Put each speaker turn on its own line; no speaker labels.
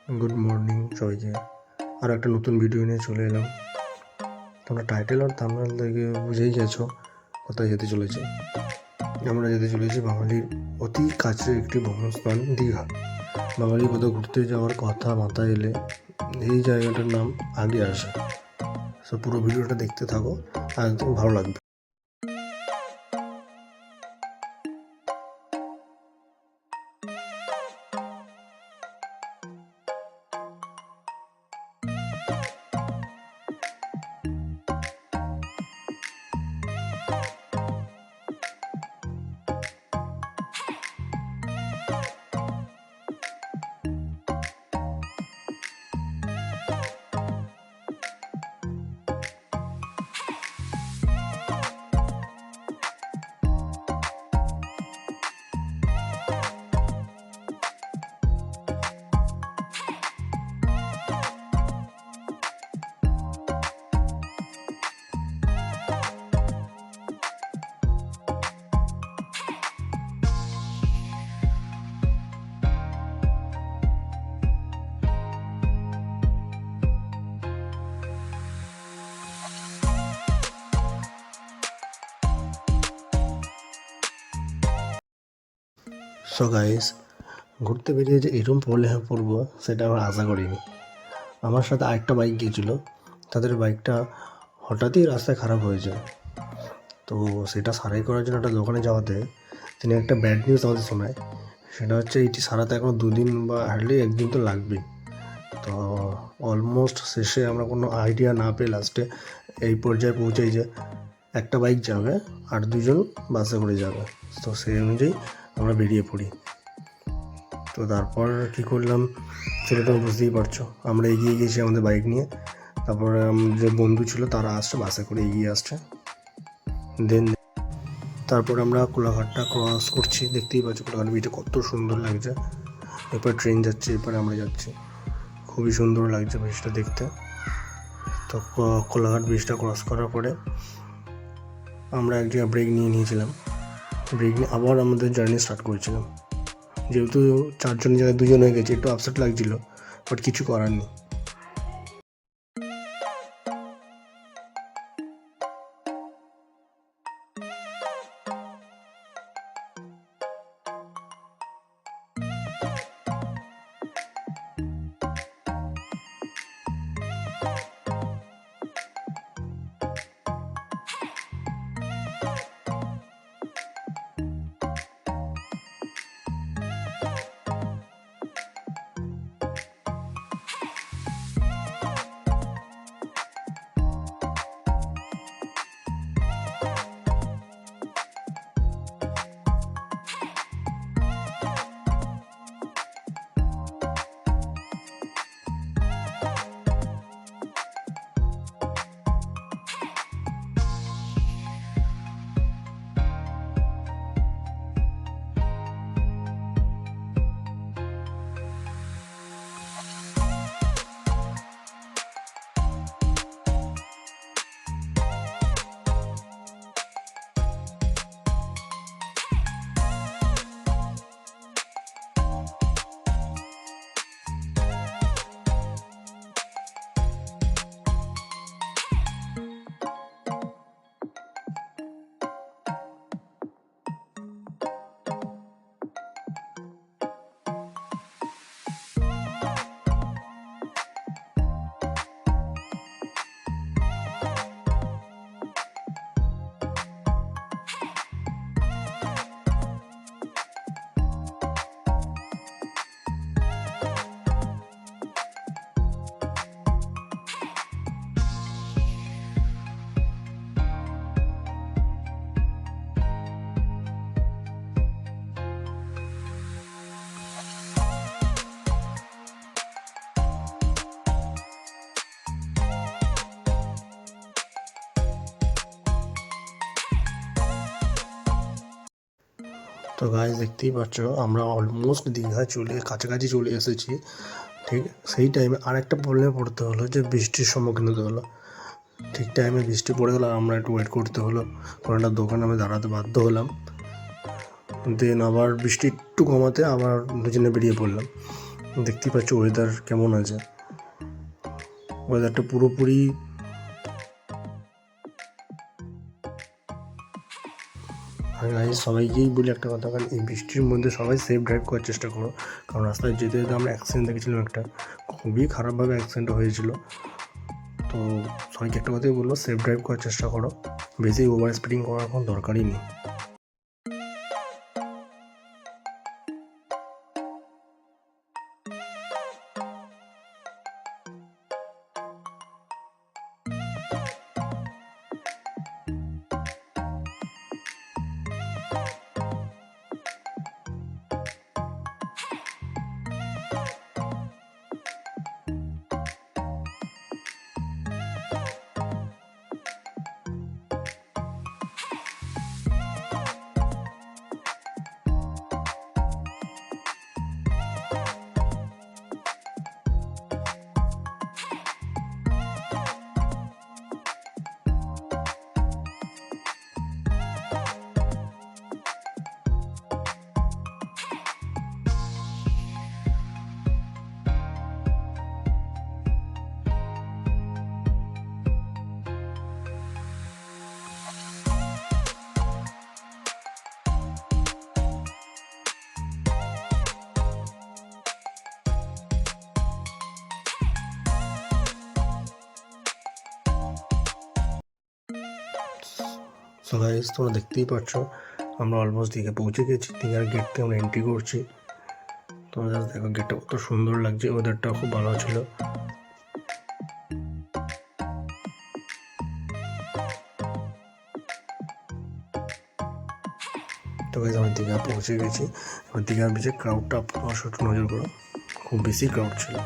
Good morning সবাইকে। আর একটা নতুন ভিডিও নিয়ে চলে এলাম। তোমরা টাইটেল আর থাম্বনেল থেকে বুঝেই গেছো কোথায় যেতে চলেছি। আমরা যেতে চলেছি বাঙালির অতি কাছের একটি ভ্রমণস্থান দীঘা। বাঙালি কোথাও ঘুরতে যাওয়ার কথা মাথায় এলে এই জায়গাটার নাম আগে আসে। সো পুরো ভিডিওটা দেখতে থাকো, একদম ভালো লাগবে। সো গাইস, ঘুরতে বেরিয়ে যে এরকম প্রবলেমে পড়বো সেটা আমরা আশা করিনি। আমার সাথে আরেকটা বাইক গিয়েছিলো, তাদের বাইকটা হঠাৎই রাস্তায় খারাপ হয়ে যায়। তো সেটা সারাই করার জন্য একটা দোকানে যাওয়াতে তিনি একটা ব্যাড নিউজ আমাদের শোনায়। সেটা হচ্ছে এটি সারাতে এখনও 2 দিন বা হার্ডলি 1 দিন তো লাগবে। তো অলমোস্ট শেষে আমরা কোনো আইডিয়া না পেয়ে লাস্টে এই পর্যায়ে পৌঁছাই যে একটা বাইক যাবে আর 2জন বাসে করে যাবে। তো সেই অনুযায়ী আমরা বেরিয়ে পড়ি। তো তারপর কী করলাম সেটা তো বুঝতেই পারছো। আমরা এগিয়ে গেছি আমাদের বাইক নিয়ে। তারপরে যে বন্ধু ছিল তারা আসছে বাসে করে এগিয়ে আসছে। দেন তারপর আমরা কোলাঘাটটা ক্রস করছি। দেখতেই পাচ্ছি কোলাঘাট ব্রিজটা কত সুন্দর লাগছে। এরপর ট্রেন যাচ্ছে, এরপরে আমরা যাচ্ছি। খুবই সুন্দর লাগছে ব্রিজটা দেখতে। তো কোলাঘাট ব্রিজটা ক্রস করার পরে আমরা এক জায়গায় ব্রেক নিয়েছিলাম। ব্রেক নিয়ে আবার আমাদের জার্নি স্টার্ট করেছিলাম। যেহেতু 4জনের জায়গায় 2জন হয়ে গেছে, একটু আপসেট লাগছিল, বাট কিছু করার নেই। তো গাইস, দেখতেই পাচ্ছ আমরা অলমোস্ট দীঘা কাছাকাছি চলে এসেছি। ঠিক সেই টাইমে আর একটা প্রবলেমে পড়তে হলো, যে বৃষ্টির সম্মুখীন হতে হলো। ঠিক টাইমে বৃষ্টি পড়ে গেলো, আমরা একটু ওয়েট করতে হলো। কোনো একটা দোকানে আমি দাঁড়াতে বাধ্য হলাম। দেন আবার বৃষ্টি একটু কমাতে আবার দুজনে বেরিয়ে পড়লাম। দেখতেই পাচ্ছ ওয়েদার কেমন আছে, ওয়েদারটা পুরোপুরি আমি সবাইকেই বলি একটা কথা, কারণ এই বৃষ্টির মধ্যে সবাই সেফ ড্রাইভ করার চেষ্টা করো, কারণ রাস্তায় যেতে যেতে আমরা অ্যাক্সিডেন্ট দেখেছিলাম, একটা খুবই খারাপভাবে অ্যাক্সিডেন্ট হয়েছিল। তো সবাইকে একটা কথাই বলবো, সেফ ড্রাইভ করার চেষ্টা করো, বেশি ওভার স্পিডিং করার কোনো দরকারই নেই। সো গাইস, তোমরা দেখতেই পাচ্ছ আমরা অলমোস্ট দীঘা পৌঁছে গেছি। দীঘার গেট থেকে আমরা এন্ট্রি করছি। তোমরা জাস্ট দেখো গেটটা কত সুন্দর লাগছে, ওয়েদারটাও খুব ভালো ছিল। তো গাইস, আমরা দীঘা পৌঁছে গেছি। এবার দীঘার বিচে ক্রাউডটা তোমার একটু নজর করো, খুব বেশি ক্রাউড ছিল।